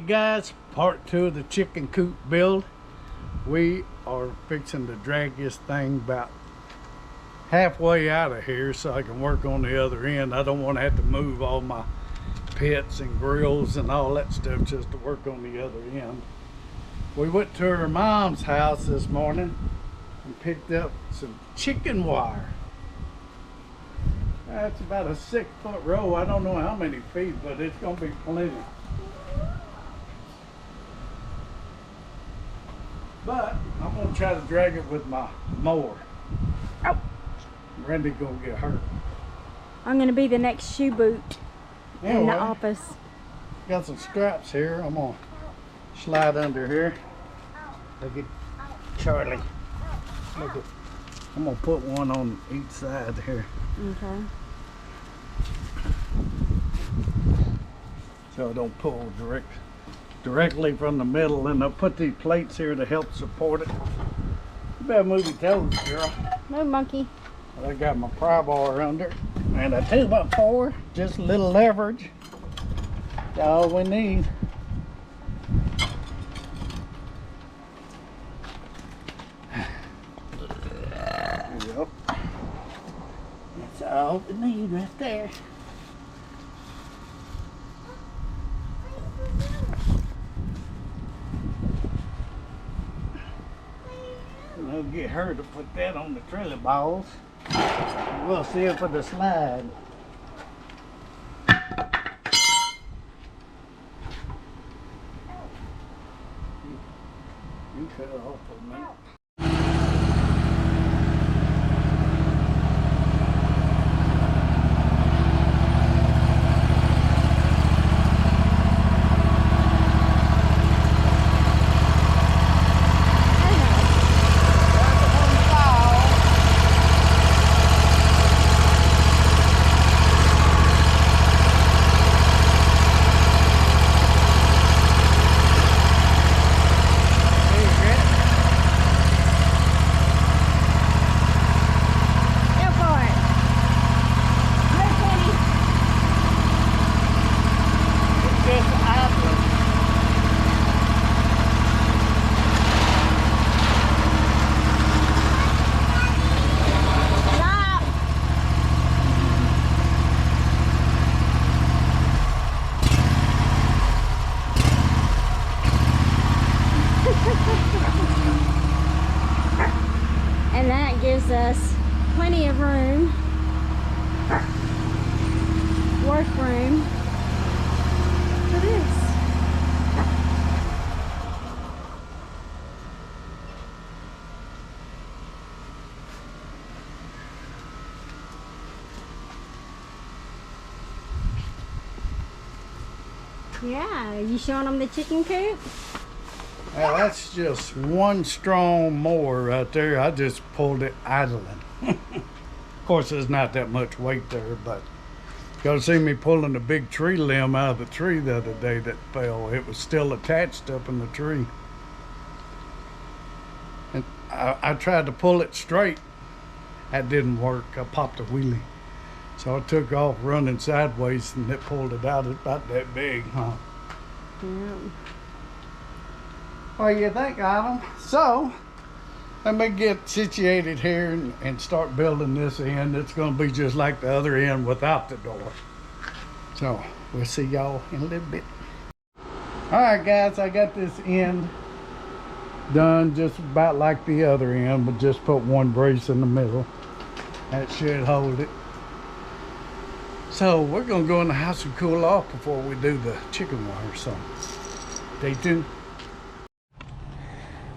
Alright guys, part 2 of the chicken coop build. We are fixing to drag this thing about halfway out of here so I can work on the other end. I don't want to have to move all my pits and grills and all that stuff just to work on the other end. We went to her mom's house this morning and picked up some chicken wire. That's about a 6-foot row. I don't know how many feet, but it's gonna be plenty. But I'm gonna try to drag it with my mower. Ow! Brandy gonna get hurt. I'm gonna be the next shoe boot in the office. Got some straps here. I'm gonna slide under here. Look at Charlie. Look at. I'm gonna put one on each side here. Okay. So I don't pull directly from the middle, and I'll put these plates here to help support it. You better move your toes, girl. No monkey. I got my pry bar under, and a 2x4, just a little leverage. That's all we need. There we go. That's all we need right there. It'll get her to put that on the trailer balls. We'll see it for the slide. You cut it off for a minute. And that gives us plenty of room, work room for this. Yeah, you showing them the chicken coop? Now that's just one strong mower right there. I just pulled it idling. Of course, there's not that much weight there, but you gotta see me pulling a big tree limb out of the tree the other day that fell. It was still attached up in the tree. And I tried to pull it straight. That didn't work. I popped a wheelie. So I took off running sideways and it pulled it out. It's about that big, huh? Yeah. What do you think, Adam? So, let me get situated here and start building this end. It's going to be just like the other end without the door. So, we'll see y'all in a little bit. Alright guys, I got this end done just about like the other end, but just put one brace in the middle. That should hold it. So, we're going to go in the house and cool off before we do the chicken wire. So, stay tuned.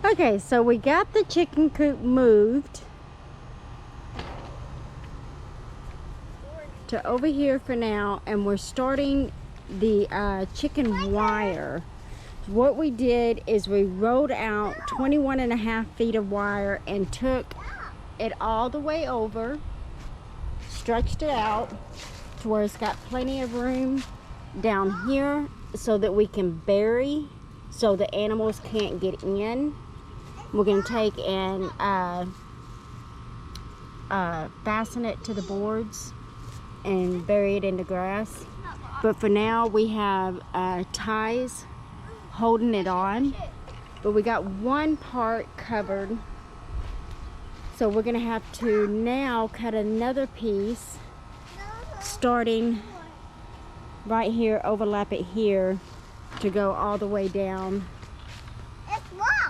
Okay, so we got the chicken coop moved to over here for now, and we're starting the chicken wire. What we did is we rolled out 21.5 feet of wire and took it all the way over, stretched it out to where it's got plenty of room down here so that we can bury so the animals can't get in. We're going to take and fasten it to the boards and bury it in the grass. But for now we have ties holding it on, but we got one part covered. So we're gonna have to now cut another piece, starting right here, overlap it here to go all the way down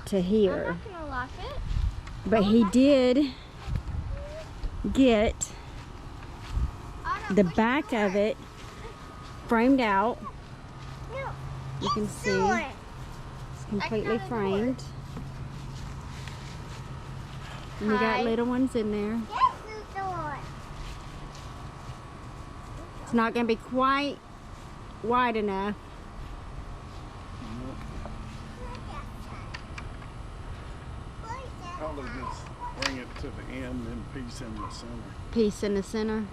to here. I'm not gonna lock it. But he did get the back of it framed out. You can see it's completely framed. And we got little ones in there. It's not going to be quite wide enough. Probably just bring it to the end and piece in the center. Piece in the center.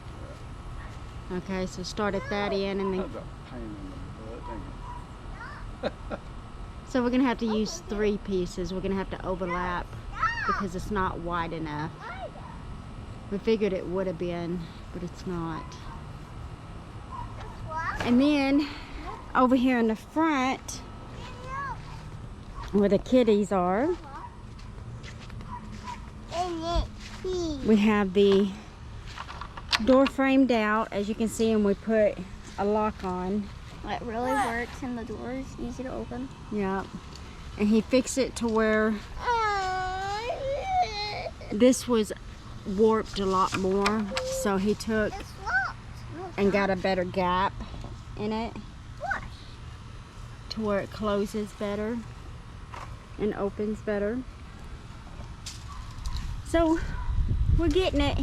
Okay, so start at that end and then. That's a pain in the butt, ain't it? So we're gonna have to use 3 pieces. We're gonna have to overlap because it's not wide enough. We figured it would have been, but it's not. And then over here in the front, where the kitties are, we have the door framed out, as you can see, and we put a lock on. It really works, and the door is easy to open. Yeah, and he fixed it to where this was warped a lot more, so he took and got a better gap in it to where it closes better and opens better. So we're getting it.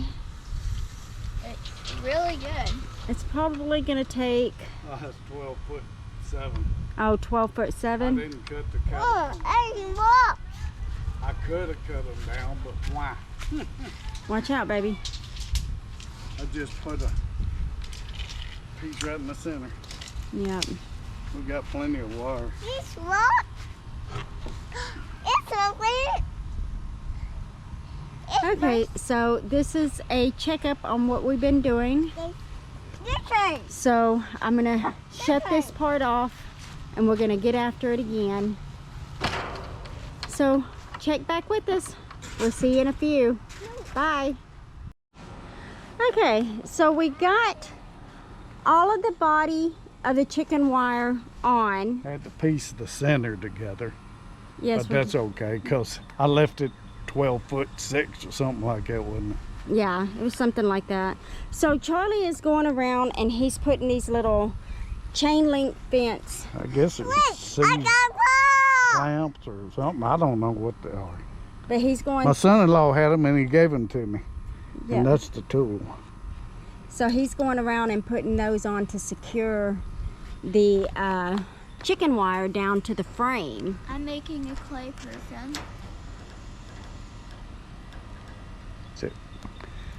It's really good. It's probably gonna take Oh, that's 12'7". 12'7". I didn't cut the cut. I could have cut them down, but why? Watch out, baby. I just put a piece right in the center. Yeah. We got plenty of wire. Okay, so this is a checkup on what we've been doing. So I'm gonna shut this part off and we're gonna get after it again. So check back with us. We'll see you in a few. Bye. Okay, so we got all of the body of the chicken wire on. I had to piece the center together, Yes, but that's okay because I left it 12'6" or something like that, wasn't it? yeah, it was something like that. So Charlie is going around and he's putting these little chain link fence. I guess it's clamps or something. I don't know what they are. But he's going. My son-in-law had them and he gave them to me. Yeah. And that's the tool. So he's going around and putting those on to secure the chicken wire down to the frame. I'm making a clay person. That's it.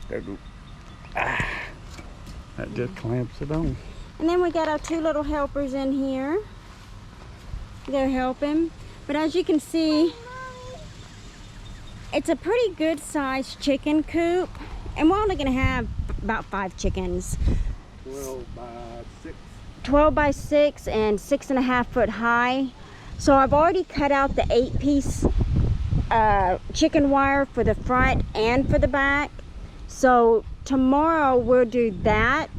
There we go. Ah, that just clamps it on. And then we got our 2 little helpers in here. They're helping. But as you can see, it's a pretty good sized chicken coop. And we're only going to have about 5 chickens. 12 by 6. 12 by 6 and 6.5 foot high. So I've already cut out the 8-piece chicken wire for the front and for the back. So tomorrow we'll do that,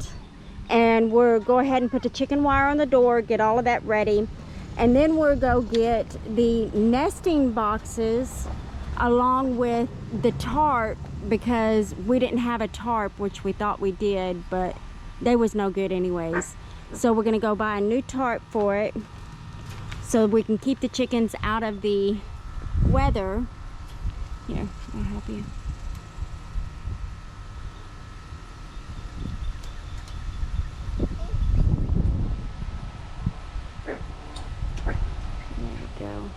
and we'll go ahead and put the chicken wire on the door, get all of that ready, and then we'll go get the nesting boxes along with the tarp, because we didn't have a tarp, which we thought we did, but they was no good anyways. So we're gonna go buy a new tarp for it so we can keep the chickens out of the weather. Here, I'll help you. There we go.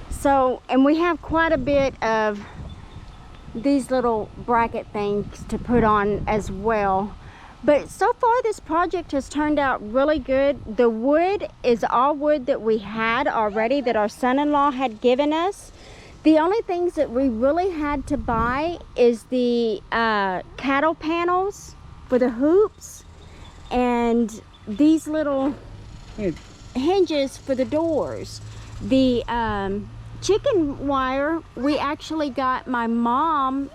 So, and we have quite a bit of these little bracket things to put on as well. But so far this project has turned out really good. The wood is all wood that we had already that our son-in-law had given us. The only things that we really had to buy is the cattle panels for the hoops and these little hinges for the doors. The chicken wire, we actually got from my mom.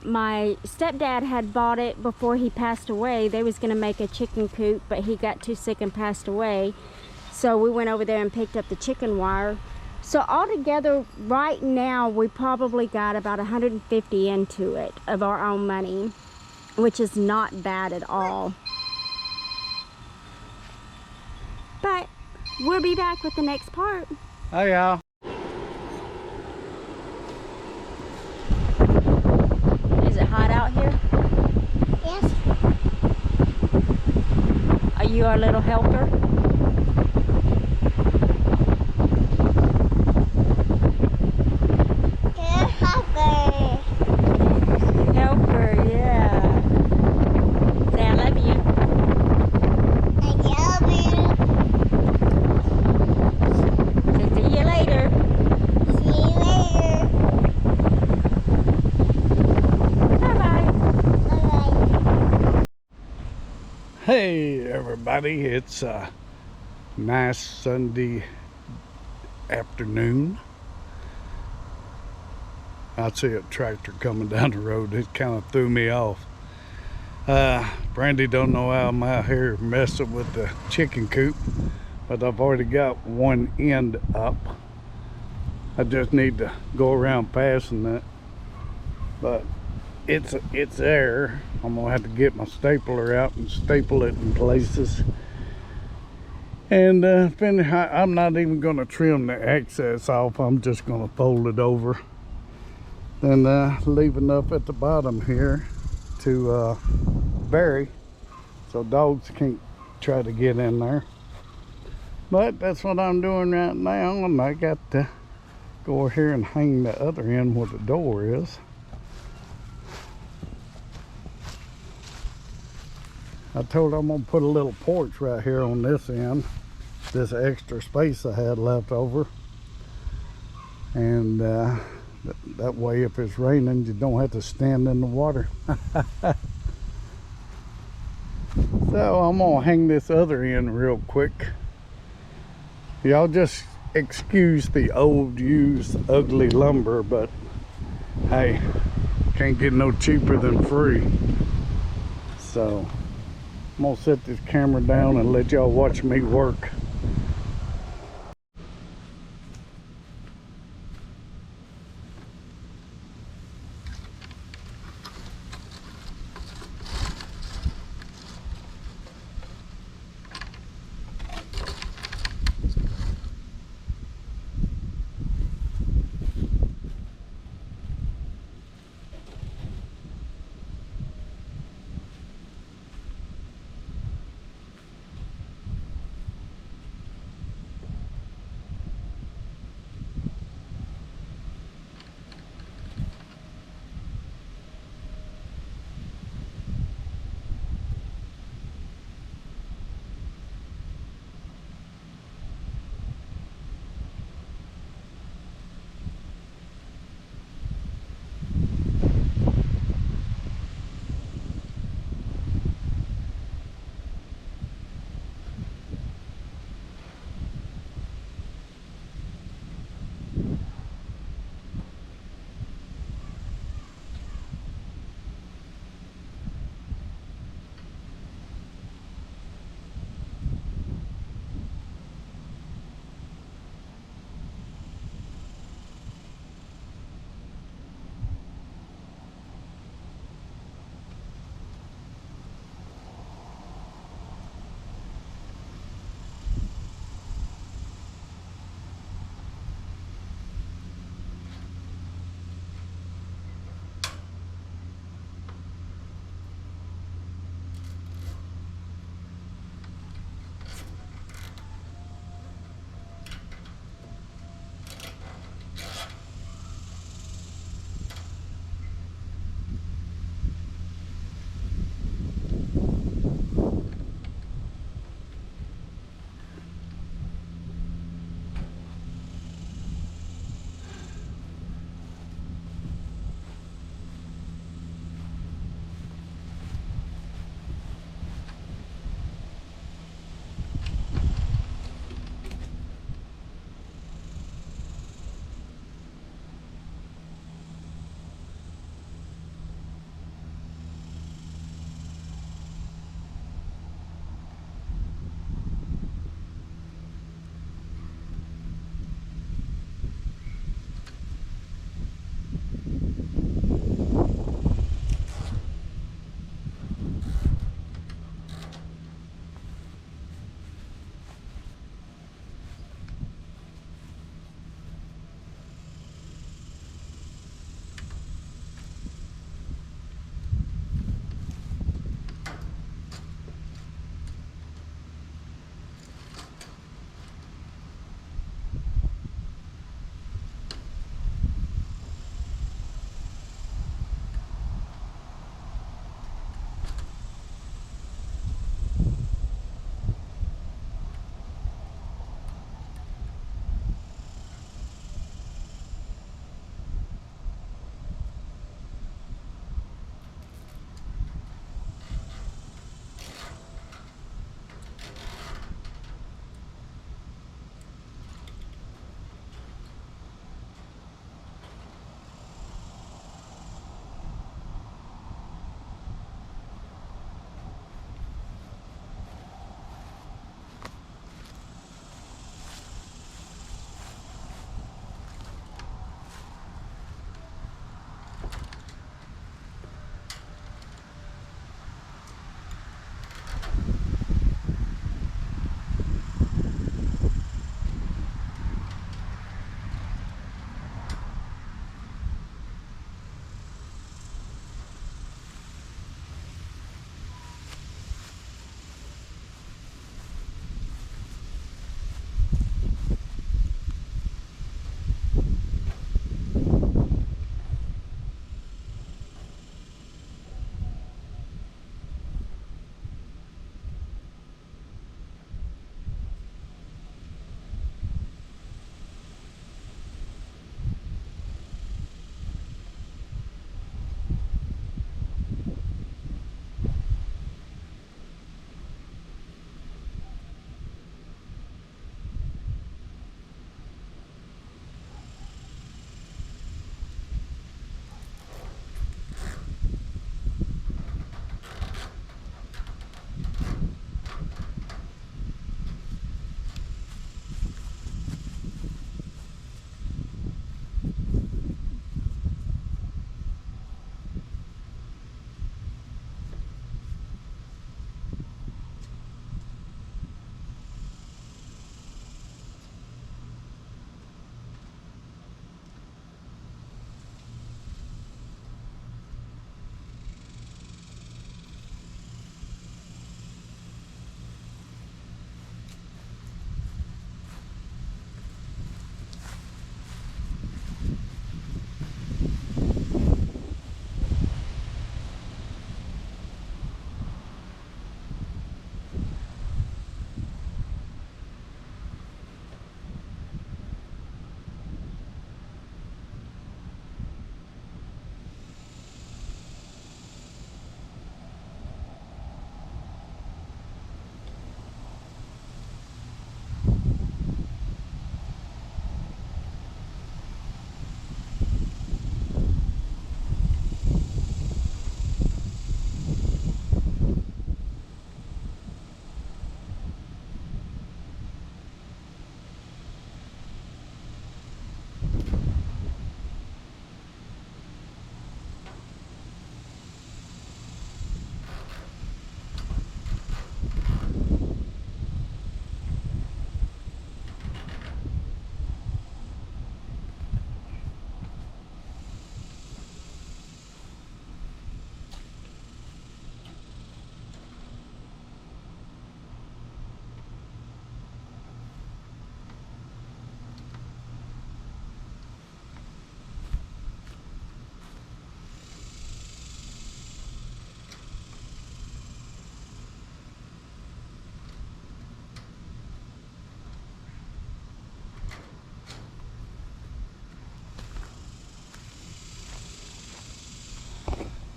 My stepdad had bought it before he passed away. They was gonna make a chicken coop, but he got too sick and passed away. So we went over there and picked up the chicken wire. So altogether, right now, we probably got about 150 into it of our own money, which is not bad at all. But we'll be back with the next part. Hi, y'all. Is it hot out here? Yes. Are you our little helper? Helper, yeah. Say I love you. Say see you later. Bye-bye. Hey, everybody. It's a nice Sunday afternoon. I see a tractor coming down the road. It kind of threw me off. Brandy don't know how I'm out here messing with the chicken coop, but I've already got one end up. I just need to go around passing that, but it's there. I'm gonna have to get my stapler out and staple it in places. And finish. I'm not even gonna trim the excess off. I'm just gonna fold it over. Then leave enough at the bottom here to bury, so dogs can't try to get in there. But that's what I'm doing right now, and I got to go over here and hang the other end where the door is. I told her I'm gonna put a little porch right here on this end, this extra space I had left over, and that way if it's raining you don't have to stand in the water. So I'm gonna hang this other end real quick. Y'all just excuse the old used ugly lumber, but hey, can't get no cheaper than free. So I'm gonna set this camera down and let y'all watch me work.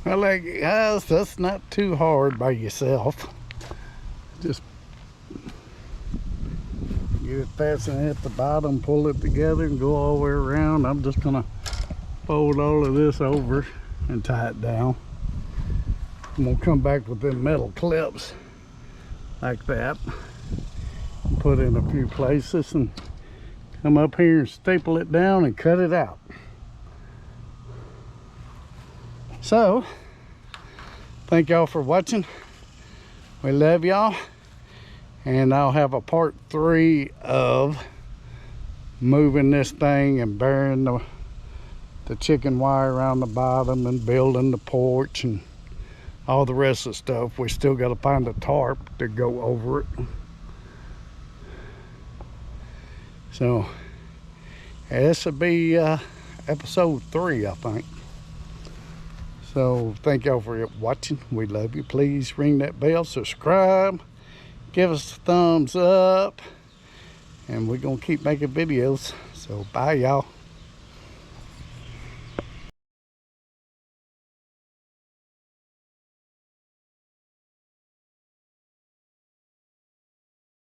Well, like, guys, that's not too hard by yourself. Just get it fastened at the bottom, pull it together, and go all the way around. I'm just gonna fold all of this over and tie it down. I'm gonna come back with them metal clips like that, and put in a few places, and come up here and staple it down and cut it out. So, thank y'all for watching. We love y'all. And I'll have a part 3 of moving this thing and burying the chicken wire around the bottom and building the porch and all the rest of the stuff. We still got to find a tarp to go over it. So, this will be episode 3, I think. So thank y'all for watching. We love you. Please ring that bell, subscribe, give us a thumbs up, and we're gonna keep making videos. So bye, y'all.